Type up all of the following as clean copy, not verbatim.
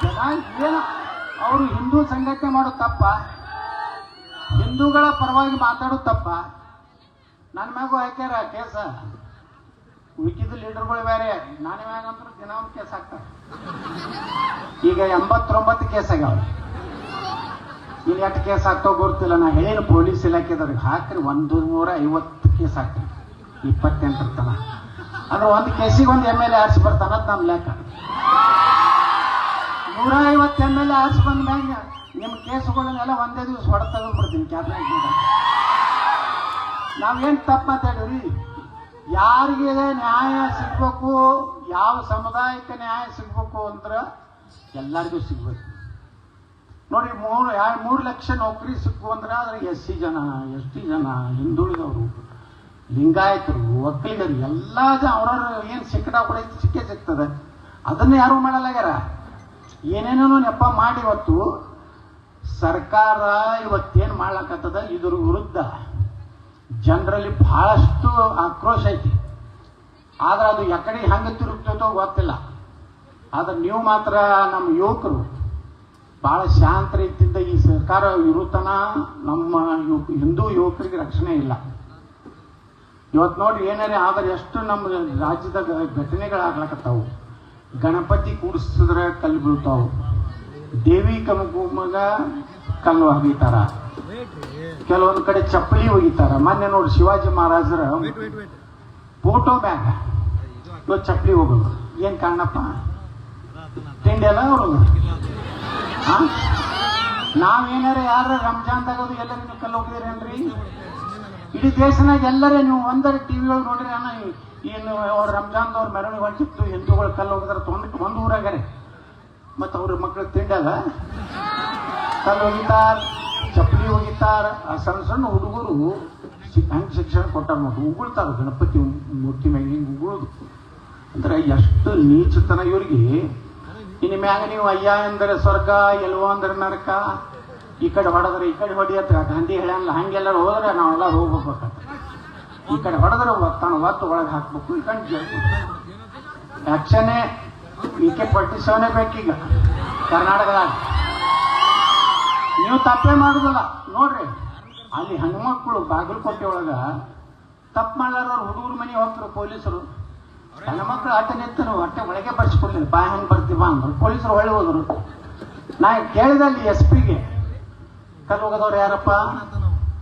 ಜನ ಏನು ಅವರು ಹಿಂದೂ ಸಂಘಟನೆ ಮಾಡೋದು ತಪ್ಪ, ಹಿಂದೂಗಳ ಪರವಾಗಿ ಮಾತಾಡೋದು ತಪ್ಪ. ನನ್ನ ಮ್ಯಾಗೂ ಹಾಕ್ಯಾರ ಕೇಸ, ಉಳಿಕಿದ ಲೀಡರ್ಗಳು ಬೇರೆ, ನಾನು ಮ್ಯಾಗಂತೂ ದಿನ ಒಂದು ಕೇಸ್ ಹಾಕ್ತಾರೆ. ಈಗ 89 ಕೇಸ್ ಆಗ್ಯಾವ. ಇಲ್ಲಿ ಎಷ್ಟು ಕೇಸ್ ಆಗ್ತಾವ ಗೊತ್ತಿಲ್ಲ. ನಾ ಹೇಳಿನ ಪೊಲೀಸ್ ಇಲಾಖೆದವ್ರಿಗೆ ಹಾಕ್ರಿ 150 ಕೇಸ್ ಹಾಕ್ರಿ 28 ತನ. ಅಂದ್ರೆ ಒಂದು ಕೇಸಿಗೆ ಒಂದು MLA ಆರಿಸಿ ಬರ್ತಾನದ್ ನಮ್ಮ ಲೆಕ್ಕ. 150 MLA ಆರಿಸಿ ಬಂದ ಮ್ಯಾಗ ನಿಮ್ಮ ಕೇಸುಗಳನ್ನೆಲ್ಲ ಒಂದೇ ದಿವಸ ಹೊಡೆ ತೆಗೆದ್ಬಿಡ್ತೀನಿ ಕ್ಯಾಬಿನೆಟ್. ನಾವೇನು ತಪ್ಪು ಮಾತಾಡಿವ್ರಿ? ಯಾರಿಗೆ ನ್ಯಾಯ ಸಿಗ್ಬೇಕು, ಯಾವ ಸಮುದಾಯಕ್ಕೆ ನ್ಯಾಯ ಸಿಗ್ಬೇಕು ಅಂದ್ರೆ ಎಲ್ಲರಿಗೂ ಸಿಗ್ಬೇಕು. ನೋಡಿ, 3 ಲಕ್ಷ ನೌಕರಿ ಸಿಕ್ಕು ಅಂದ್ರೆ ಅದ್ರಾಗ SC ಜನ, ST ಜನ, ಹಿಂದುಳಿದವರು, ಲಿಂಗಾಯತರು, ಒಕ್ಕಲಿಗರು ಎಲ್ಲ ಅವ್ರವ್ರು ಏನು ಸಿಕ್ಕಡ ಸಿಕ್ಕೇ ಸಿಗ್ತದೆ. ಅದನ್ನ ಯಾರು ಮಾಡಲಾಗ್ಯಾರ. ಏನೇನೋ ನೆಪ ಮಾಡಿ ಇವತ್ತು ಸರ್ಕಾರ ಇವತ್ತೇನು ಮಾಡ್ಲಕತ್ತದ ಇದ್ರ ವಿರುದ್ಧ ಜನರಲ್ಲಿ ಬಹಳಷ್ಟು ಆಕ್ರೋಶ ಐತಿ. ಆದ್ರೆ ಅದು ಎಕಡೆ ಹೆಂಗೆ ತಿರುಗ್ತದೋ ಗೊತ್ತಿಲ್ಲ. ಆದ್ರೆ ನೀವು ಮಾತ್ರ ನಮ್ಮ ಯುವಕರು ಬಹಳ ಶಾಂತ ರೀತಿಯಿಂದ ಈ ಸರ್ಕಾರ ಇರುತ್ತನ ನಮ್ಮ ಹಿಂದೂ ಯುವಕರಿಗೆ ರಕ್ಷಣೆ ಇಲ್ಲ. ಇವತ್ತು ನೋಡಿ ಏನಾರೇ ಆದ್ರೆ ಎಷ್ಟು ನಮ್ಮ ರಾಜ್ಯದ ಘಟನೆಗಳಾಗ್ಲಕತ್ತಾವು. ಗಣಪತಿ ಕೂಡಿಸಿದ್ರೆ ಕಲ್ಲು ಬೀಳ್ತಾವು, ದೇವಿ ಕಮಗ ಕಲ್ಲು ಒಗಿತಾರ, ಕೆಲವೊಂದು ಕಡೆ ಚಪ್ಪಲಿ ಒಗಿತಾರ. ಮೊನ್ನೆ ನೋಡಿ ಶಿವಾಜಿ ಮಹಾರಾಜರ ಫೋಟೋ ಬ್ಯಾಗ್ ಇವತ್ತು ಚಪ್ಪಲಿ ಹೋಗೋದು ಏನ್ ಕಾರಣಪ್ಪ? ತಿಂಡಿ ಅಲ್ಲ ಅವರು. ನಾವೇನಾರ ಯಾರ ರಂಜಾನ್ದಾಗದು ಎಲ್ಲರೂ ನೀವು ಕಲ್ಲು ಹೋಗಿದ್ರೇನ್ರಿ? ಇಡೀ ದೇಶನಾಗ ಎಲ್ಲರೇ ನೀವು ಒಂದರ ಟಿವಿಗಳು ನೋಡ್ರಿ ಅಣ್ಣ, ಏನು ಅವ್ರ ರಂಜಾನ್ದವ್ರ ಮೆರವಣಿಗೆ ಹೊಂಟಿತ್ತು, ಹಿಂದೂಗಳು ಕಲ್ಲು ಹೋಗಿದಾರೆ ಒಂದು ಊರಾಗರೆ. ಮತ್ತು ಅವ್ರ ಮಕ್ಳಿಗೆ ತಿಂಡಲ್ಲ ಕಲ್ಲು ಹೋಗಿತಾರ, ಚಪ್ಪಲಿ ಹೋಗಿತಾರ. ಆ ಸಣ್ಣ ಸಣ್ಣ ಹುಡುಗರು ಹಂಗೆ ಶಿಕ್ಷಣ ಕೊಟ್ಟಾರ ನೋಡಿ, ಉಗುಳ್ತಾರ ಗಣಪತಿ ಮೂರ್ತಿ ಮ್ಯಾಗ ಹಿಂಗೆ ಉಗುಳುದು ಅಂದ್ರೆ ಎಷ್ಟು ನೀಚತನ ಇವ್ರಿಗೆ. ಇನ್ನು ಮ್ಯಾಗ ನೀವು ಅಯ್ಯ ಅಂದರೆ ಸ್ವರ್ಗ, ಎಲ್ವೋ ಅಂದ್ರೆ ನರಕ, ಈ ಕಡೆ ಹೊಡೆದ್ರೆ ಈ ಕಡೆ ಹೊಡಿಯತ್ರ ಗಾಂಧಿ ಹೇಳ್ಯಾನಲ್ಲ, ಹಂಗೆಲ್ಲರೂ ಹೋದ್ರೆ ನಾವೆಲ್ಲ ಹೋಗ್ಬೇಕಂತ. ಈ ಕಡೆ ಹೊಡೆದ್ರೆ ತಾನು ಒತ್ತು ಒಳಗೆ ಹಾಕ್ಬೇಕು, ಈ ಕಡೆ ಆಕ್ಷನೇ ಈಕೆ ಪಟ್ಟಿಸೋನೇ ಬೇಕೀಗ ಕರ್ನಾಟಕದಾಗ. ನೀವು ತಪ್ಪೇ ಮಾಡುದಿಲ್ಲ ನೋಡ್ರಿ. ಅಲ್ಲಿ ಹೆಣ್ಮಕ್ಳು ಬಾಗಲಕೋಟೆ ಒಳಗ ತಪ್ಪು ಮಾಡ್ಲಾರ ಹುಡುಗರು ಮನೆ ಹೋಗ್ತಾರೆ ಪೊಲೀಸರು. ಹೆಣ್ಮಕ್ಳು ಆಟ ನಿಂತರು ಹೊಟ್ಟೆ ಒಳಗೆ ಬರ್ಸ್ಕೊಡ್ಲಿಲ್ಲ, ಬಾ ಹೆಂಗೆ ಬರ್ತೀವ ಅಂದ್ರು. ಪೊಲೀಸರು ಹೊಳ್ಳಿ ಹೋದ್ರು. ನಾ ಕೇಳಿದೆ ಅಲ್ಲಿ SP ಗೆ, ಕಲ್ಲು ಹೋಗದವ್ರು ಯಾರಪ್ಪ?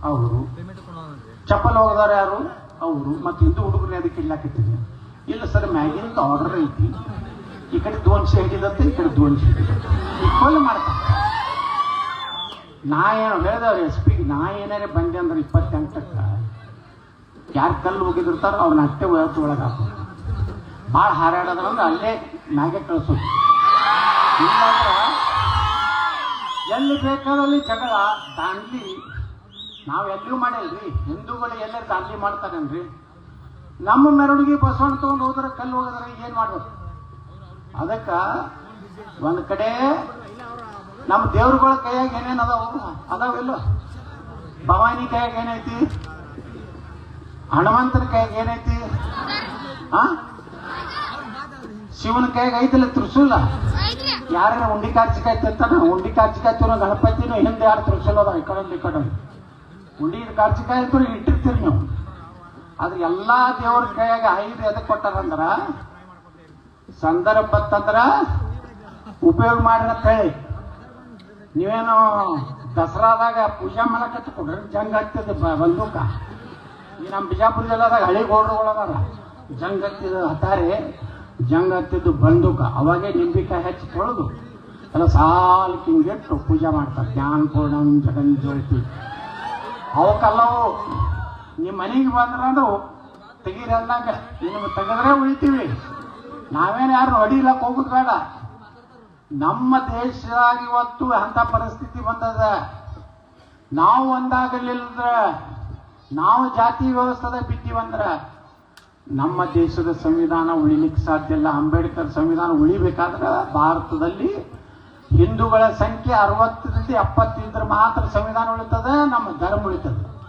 ಅವರು. ಚಪ್ಪಲ್ ಹೋಗದವ್ರು ಯಾರು? ಅವರು. ಮತ್ತು ಹಿಂದೂ ಹುಡುಗರನ್ನ ಅದಕ್ಕೆ ಇಡ್ಲಾಕಿದ್ದೀನಿ. ಇಲ್ಲ ಸರ್, ಮ್ಯಾಗಿಂದ ಆರ್ಡರ್ ಐತಿ, ಈ ಕಡೆ 200 ಹಿಡಿದತ್ತೆ, ಈ ಕಡೆ 200 ಹಿಡಿದತ್ತೆ, ಈ ಕೊಲ್ ಮಾಡ್ತಾರೆ. ನಾ ಏನು ಹೇಳಿದವ್ರು SP ಗೆ, ನಾ ಏನಾರೇ ಬಂದೆ ಅಂದ್ರೆ 28ಕ್ಕೆ ಯಾರು ಕಲ್ಲು ಹೋಗಿದಿರ್ತಾರೋ ಅವ್ರನ್ನ ಅಷ್ಟೇ ಒಳಗೆ ಹಾಕೋದು. ಭಾಳ ಹಾರಾಡೋದ್ರಂದ್ರೆ ಅಲ್ಲೇ ಮ್ಯಾಗೆ ಕಳಿಸೋದು. ಇಲ್ಲಾಂದ್ರೆ ಎಲ್ಲಿ ಬೇಕಾದಲ್ಲಿ ಜಗಳ ದಾಂಡ್ಲಿ ನಾವೆಲ್ಲೂ ಮಾಡಿಲ್ರಿ. ಹಿಂದೂಗಳು ಎಲ್ಲರೂ ದಾಂಡ್ಲಿ ಮಾಡ್ತಾರೇನ್ರಿ? ನಮ್ಮ ಮೆರವಣಿಗೆ ಬಸವಣ್ಣ ತಗೊಂಡು ಹೋದ್ರೆ ಕಲ್ಲು ಹೋಗಿದ್ರೆ ಏನು ಮಾಡ್ಬೇಕು? ಅದಕ್ಕೆ ಒಂದು ಕಡೆ ನಮ್ಮ ದೇವ್ರುಗಳ ಕೈಯಾಗ ಏನೇನು ಅದಾವಿಲ್ಲ. ಭವಾನಿ ಕೈಯಾಗ ಏನೈತಿ? ಹನುಮಂತನ ಕೈಯಾಗ ಏನೈತಿ? ಶಿವನ ಕೈಯಾಗ ಐತಿಲ್ಲ ತ್ರಿಶೂಲ. ಯಾರ ಉಂಡಿ ಕಾರ್ಚಿಕಾಯಿ ತಿಂತಾನ, ಉಂಡಿ ಕಾರ್ಚಿಕಾಯಿ ತಿನ್ನೋ ಗಣಪತಿನೂ ಹಿಂದೆ ಯಾರು ತ್ರಿಶೂಲ ಅದ, ಈ ಕಡೆ ಉಂಡಿ ಕಾರ್ಚಿಕಾಯಿ ಅಂತೂ ಇಟ್ಟಿರ್ತೀರಿ ನೀವು. ಆದ್ರೆ ಎಲ್ಲಾ ದೇವ್ರ ಕೈಯಾಗ 5 ಎದಕ್ಕೆ ಕೊಟ್ಟಾರಂದ್ರ ಸಂದರ್ಭ ಬತ್ತಂದ್ರ ಉಪಯೋಗ ಮಾಡಿರ ಕೈ. ನೀವೇನು ದಸರಾದಾಗ ಪೂಜಾ ಮಾಡಕತ್ತ ಕೊಡ್ರಿ, ಜಂಗ್ ಹತ್ತಿದ ಬಂದೂಕ. ಈ ನಮ್ಮ ಬಿಜಾಪುರ ಜಿಲ್ಲಾದಾಗ ಹಳಿ ಗೋಡ್ರುಗಳದಾರ, ಜಂಗ್ ಹತ್ತಿದ ಹತಾರೆ, ಜಂಗ್ ಹತ್ತಿದ್ದು ಬಂದೂಕ. ಅವಾಗೇ ನಿಂಬಿಕಾಯಿ ಹಚ್ಚಿ ತೊಳೆದು ಎಲ್ಲ ಸಾಲಕ್ಕೆ ಹಿಂಗಿಟ್ಟು ಪೂಜೆ ಮಾಡ್ತಾರೆ. ಜ್ಞಾನ ಪೂರ್ಣಂ ಜಗನ್ ಜ್ಯೋತಿ. ಅವಕ್ಕಲ್ಲವು ನಿಮ್ಮ ಮನೆಗೆ ಬಂದ್ರಂದ್ರೆ ತೆಗೀರಿ ಅಂದಾಗ ನಿಮಗೆ ತೆಗೆದ್ರೆ ಉಳಿತೀವಿ. ನಾವೇನು ಯಾರು ಹೊಡಿಲಕ್ಕೆ ಹೋಗುದು ಬೇಡ. ನಮ್ಮ ದೇಶದಾಗ ಇವತ್ತು ಅಂತ ಪರಿಸ್ಥಿತಿ ಬಂದದ. ನಾವು ಒಂದಾಗಲಿಲ್ಲದ್ರ, ನಾವು ಜಾತಿ ವ್ಯವಸ್ಥೆದ ಬಿದ್ದೀವಂದ್ರ ನಮ್ಮ ದೇಶದ ಸಂವಿಧಾನ ಉಳಿಲಿಕ್ಕೆ ಸಾಧ್ಯ ಇಲ್ಲ. ಅಂಬೇಡ್ಕರ್ ಸಂವಿಧಾನ ಉಳಿಬೇಕಾದ್ರೆ ಭಾರತದಲ್ಲಿ ಹಿಂದೂಗಳ ಸಂಖ್ಯೆ 60ರಿಂದ 70 ಇದ್ರೆ ಮಾತ್ರ ಸಂವಿಧಾನ ಉಳಿತದೆ, ನಮ್ಮ ಧರ್ಮ ಉಳಿತದೆ.